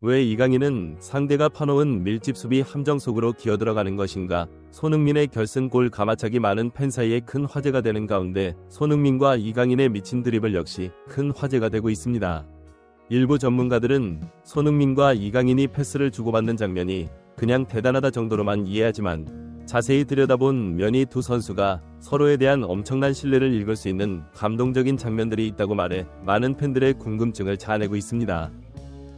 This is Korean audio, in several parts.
왜 이강인은 상대가 파놓은 밀집 수비 함정 속으로 기어들어가는 것인가? 손흥민의 결승골 가마차기 많은 팬 사이에 큰 화제가 되는 가운데 손흥민과 이강인의 미친 드리블 역시 큰 화제가 되고 있습니다. 일부 전문가들은 손흥민과 이강인이 패스를 주고받는 장면이 그냥 대단하다 정도로만 이해하지만 자세히 들여다본 면이 두 선수가 서로에 대한 엄청난 신뢰를 읽을 수 있는 감동적인 장면들이 있다고 말해 많은 팬들의 궁금증을 자아내고 있습니다.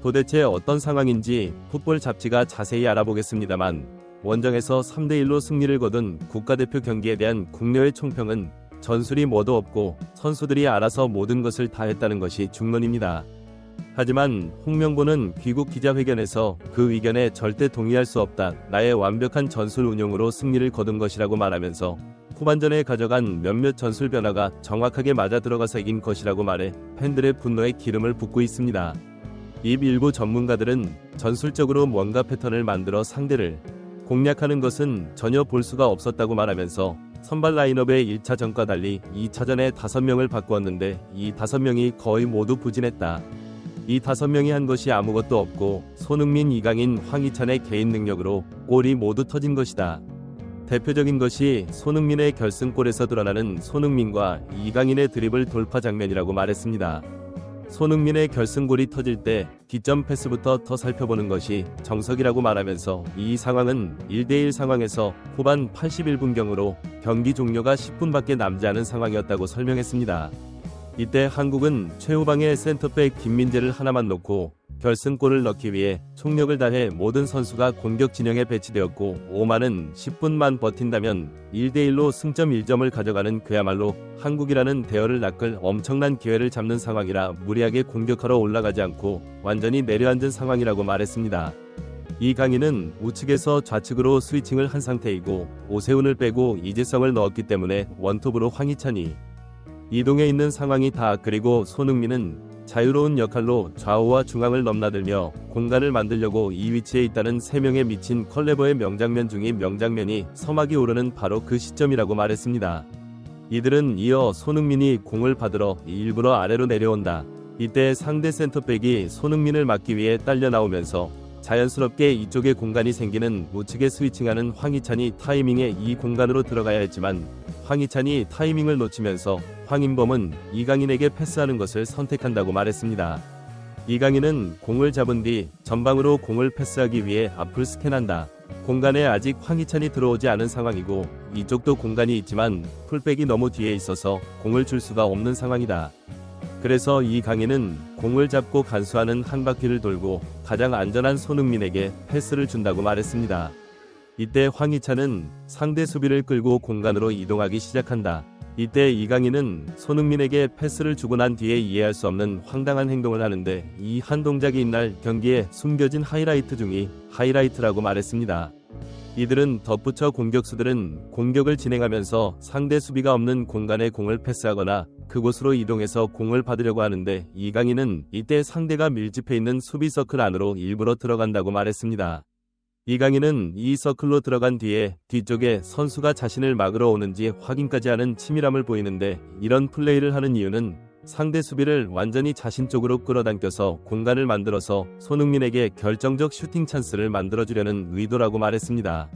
도대체 어떤 상황인지 풋볼 잡지가 자세히 알아보겠습니다만 원정에서 3대1로 승리를 거둔 국가대표 경기에 대한 국내외 총평은 전술이 뭐도 없고 선수들이 알아서 모든 것을 다 했다는 것이 중론입니다. 하지만 홍명보는 귀국 기자회견에서 그 의견에 절대 동의할 수 없다. 나의 완벽한 전술 운용으로 승리를 거둔 것이라고 말하면서 후반전에 가져간 몇몇 전술 변화가 정확하게 맞아 들어가서 이긴 것이라고 말해 팬들의 분노에 기름을 붓고 있습니다. 일부 전문가들은 전술적으로 뭔가 패턴을 만들어 상대를 공략하는 것은 전혀 볼 수가 없었다고 말하면서 선발 라인업의 1차전과 달리 2차전에 5명을 바꾸었는데 이 5명이 거의 모두 부진했다. 이 5명이 한 것이 아무것도 없고 손흥민, 이강인, 황희찬의 개인 능력으로 골이 모두 터진 것이다. 대표적인 것이 손흥민의 결승골에서 드러나는 손흥민과 이강인의 드리블 돌파 장면이라고 말했습니다. 손흥민의 결승골이 터질 때 뒷점 패스부터 더 살펴보는 것이 정석이라고 말하면서 이 상황은 1대1 상황에서 후반 81분경으로 경기 종료가 10분밖에 남지 않은 상황이었다고 설명했습니다. 이때 한국은 최후방에 센터백 김민재를 하나만 놓고 결승골을 넣기 위해 총력을 다해 모든 선수가 공격 진영에 배치되었고 오만은 10분만 버틴다면 1대1로 승점 1점을 가져가는 그야말로 한국이라는 대열을 낚을 엄청난 기회를 잡는 상황이라 무리하게 공격하러 올라가지 않고 완전히 내려앉은 상황이라고 말했습니다. 이강인은 우측에서 좌측으로 스위칭을 한 상태이고 오세훈을 빼고 이재성을 넣었기 때문에 원톱으로 황희찬이 이동해 있는 상황이 다. 그리고 손흥민은 자유로운 역할로 좌우와 중앙을 넘나들며 공간을 만들려고 이 위치에 있다는 3명의 미친 컬레버의 명장면 중의 명장면이 서막이 오르는 바로 그 시점이라고 말했습니다. 이들은 이어 손흥민이 공을 받으러 일부러 아래로 내려온다. 이때 상대 센터백이 손흥민을 막기 위해 딸려 나오면서 자연스럽게 이쪽에 공간이 생기는 우측에 스위칭하는 황희찬이 타이밍에 이 공간으로 들어가야 했지만 황희찬이 타이밍을 놓치면서 황인범은 이강인에게 패스하는 것을 선택한다고 말했습니다. 이강인은 공을 잡은 뒤 전방으로 공을 패스하기 위해 앞을 스캔한다. 공간에 아직 황희찬이 들어오지 않은 상황이고 이쪽도 공간이 있지만 풀백이 너무 뒤에 있어서 공을 줄 수가 없는 상황이다. 그래서 이강인은 공을 잡고 간수하는 한 바퀴를 돌고 가장 안전한 손흥민에게 패스를 준다고 말했습니다. 이때 황희찬은 상대 수비를 끌고 공간으로 이동하기 시작한다. 이때 이강인은 손흥민에게 패스를 주고 난 뒤에 이해할 수 없는 황당한 행동을 하는데 이 한 동작이 이날 경기에 숨겨진 하이라이트 중의 하이라이트라고 말했습니다. 이들은 덧붙여 공격수들은 공격을 진행하면서 상대 수비가 없는 공간에 공을 패스하거나 그곳으로 이동해서 공을 받으려고 하는데 이강인은 이때 상대가 밀집해 있는 수비 서클 안으로 일부러 들어간다고 말했습니다. 이강인은 이 서클로 들어간 뒤에 뒤쪽에 선수가 자신을 막으러 오는지 확인까지 하는 치밀함을 보이는데 이런 플레이를 하는 이유는 상대 수비를 완전히 자신 쪽으로 끌어당겨서 공간을 만들어서 손흥민에게 결정적 슈팅 찬스를 만들어주려는 의도라고 말했습니다.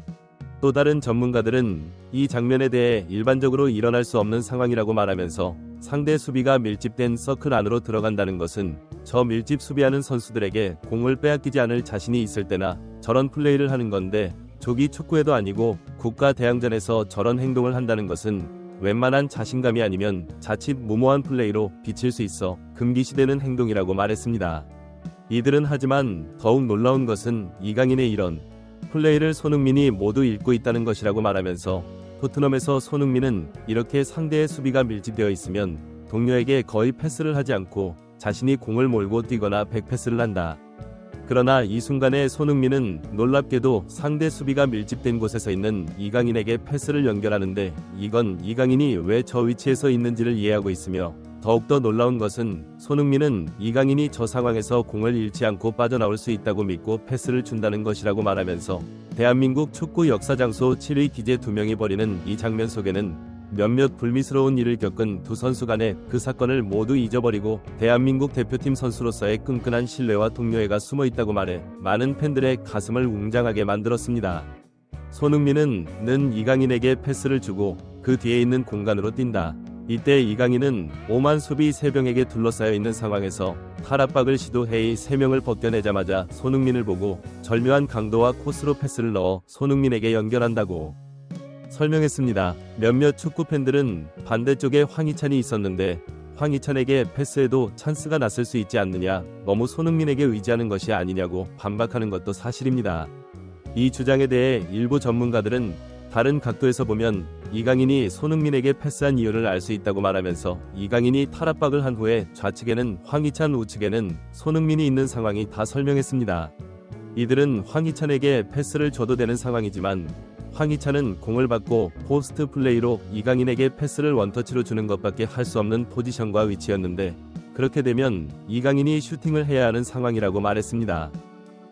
또 다른 전문가들은 이 장면에 대해 일반적으로 일어날 수 없는 상황이라고 말하면서 상대 수비가 밀집된 서클 안으로 들어간다는 것은 저 밀집 수비하는 선수들에게 공을 빼앗기지 않을 자신이 있을 때나 저런 플레이를 하는 건데 조기 축구에도 아니고 국가 대항전에서 저런 행동을 한다는 것은 웬만한 자신감이 아니면 자칫 무모한 플레이로 비칠 수 있어 금기시되는 행동이라고 말했습니다. 이들은 하지만 더욱 놀라운 것은 이강인의 이런 플레이를 손흥민이 모두 읽고 있다는 것이라고 말하면서 토트넘에서 손흥민은 이렇게 상대의 수비가 밀집되어 있으면 동료에게 거의 패스를 하지 않고 자신이 공을 몰고 뛰거나 백패스를 한다. 그러나 이 순간에 손흥민은 놀랍게도 상대 수비가 밀집된 곳에서 있는 이강인에게 패스를 연결하는데 이건 이강인이 왜 저 위치에서 있는지를 이해하고 있으며 더욱더 놀라운 것은 손흥민은 이강인이 저 상황에서 공을 잃지 않고 빠져나올 수 있다고 믿고 패스를 준다는 것이라고 말하면서 대한민국 축구 역사 장소 7위 기재 2명이 벌이는 이 장면 속에는 몇몇 불미스러운 일을 겪은 두 선수 간에 그 사건을 모두 잊어버리고 대한민국 대표팀 선수로서의 끈끈한 신뢰와 동료애가 숨어 있다고 말해 많은 팬들의 가슴을 웅장하게 만들었습니다. 손흥민은 는 이강인에게 패스를 주고 그 뒤에 있는 공간으로 뛴다. 이때 이강인은 오만 수비 3명에게 둘러싸여 있는 상황에서 탈압박을 시도해 3명을 벗겨내자마자 손흥민을 보고 절묘한 강도와 코스로 패스를 넣어 손흥민에게 연결한다고 설명했습니다. 몇몇 축구 팬들은 반대쪽에 황희찬이 있었는데 황희찬에게 패스해도 찬스가 났을 수 있지 않느냐, 너무 손흥민에게 의지하는 것이 아니냐고 반박하는 것도 사실입니다. 이 주장에 대해 일부 전문가들은 다른 각도에서 보면 이강인이 손흥민에게 패스한 이유를 알 수 있다고 말하면서 이강인이 탈압박을 한 후에 좌측에는 황희찬, 우측에는 손흥민이 있는 상황이 다 설명했습니다. 이들은 황희찬에게 패스를 줘도 되는 상황이지만 황희찬은 공을 받고 포스트 플레이로 이강인에게 패스를 원터치로 주는 것밖에 할 수 없는 포지션과 위치였는데 그렇게 되면 이강인이 슈팅을 해야 하는 상황이라고 말했습니다.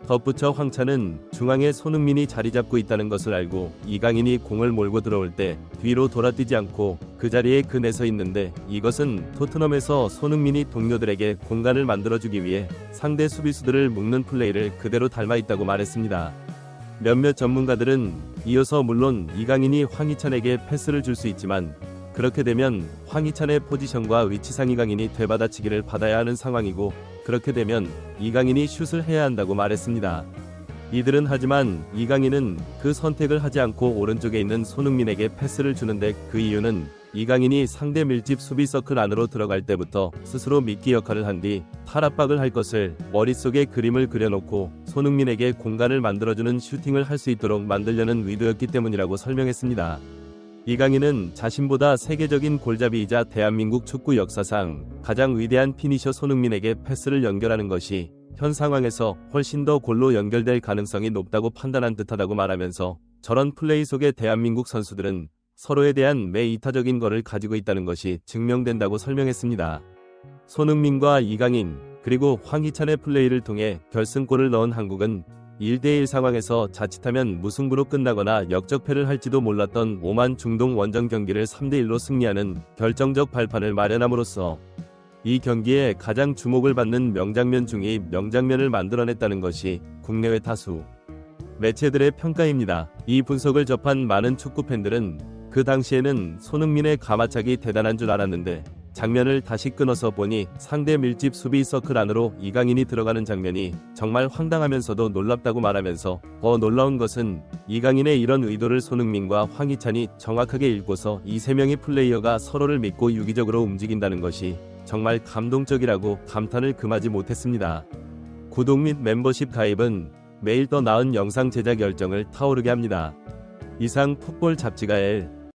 덧붙여 황찬은 중앙에 손흥민이 자리 잡고 있다는 것을 알고 이강인이 공을 몰고 들어올 때 뒤로 돌아뛰지 않고 그 자리에 그내서 있는데 이것은 토트넘에서 손흥민이 동료들에게 공간을 만들어주기 위해 상대 수비수들을 묶는 플레이를 그대로 닮아 있다고 말했습니다. 몇몇 전문가들은 이어서 물론 이강인이 황희찬에게 패스를 줄 수 있지만 그렇게 되면 황희찬의 포지션과 위치상 이강인이 되받아치기를 받아야 하는 상황이고 그렇게 되면 이강인이 슛을 해야 한다고 말했습니다. 이들은 하지만 이강인은 그 선택을 하지 않고 오른쪽에 있는 손흥민에게 패스를 주는데 그 이유는 이강인이 상대 밀집 수비 서클 안으로 들어갈 때부터 스스로 미끼 역할을 한 뒤 탈압박을 할 것을 머릿속에 그림을 그려놓고 손흥민에게 공간을 만들어주는 슈팅을 할 수 있도록 만들려는 의도였기 때문이라고 설명했습니다. 이강인은 자신보다 세계적인 골잡이이자 대한민국 축구 역사상 가장 위대한 피니셔 손흥민에게 패스를 연결하는 것이 현 상황에서 훨씬 더 골로 연결될 가능성이 높다고 판단한 듯하다고 말하면서 저런 플레이 속에 대한민국 선수들은 서로에 대한 매 이타적인 거를 가지고 있다는 것이 증명된다고 설명했습니다. 손흥민과 이강인 그리고 황희찬의 플레이를 통해 결승골을 넣은 한국은 1대1 상황에서 자칫하면 무승부로 끝나거나 역적패를 할지도 몰랐던 오만 중동 원정 경기를 3대1로 승리하는 결정적 발판을 마련함으로써 이 경기에 가장 주목을 받는 명장면 중의 명장면을 만들어냈다는 것이 국내외 다수 매체들의 평가입니다. 이 분석을 접한 많은 축구 팬들은 그 당시에는 손흥민의 가마차기 대단한 줄 알았는데 장면을 다시 끊어서 보니 상대 밀집 수비 서클 안으로 이강인이 들어가는 장면이 정말 황당하면서도 놀랍다고 말하면서 더 놀라운 것은 이강인의 이런 의도를 손흥민과 황희찬이 정확하게 읽고서 이 3명의 플레이어가 서로를 믿고 유기적으로 움직인다는 것이 정말 감동적이라고 감탄을 금하지 못했습니다. 구독 및 멤버십 가입은 매일 더 나은 영상 제작 열정을 타오르게 합니다. 이상 풋볼 잡지가 L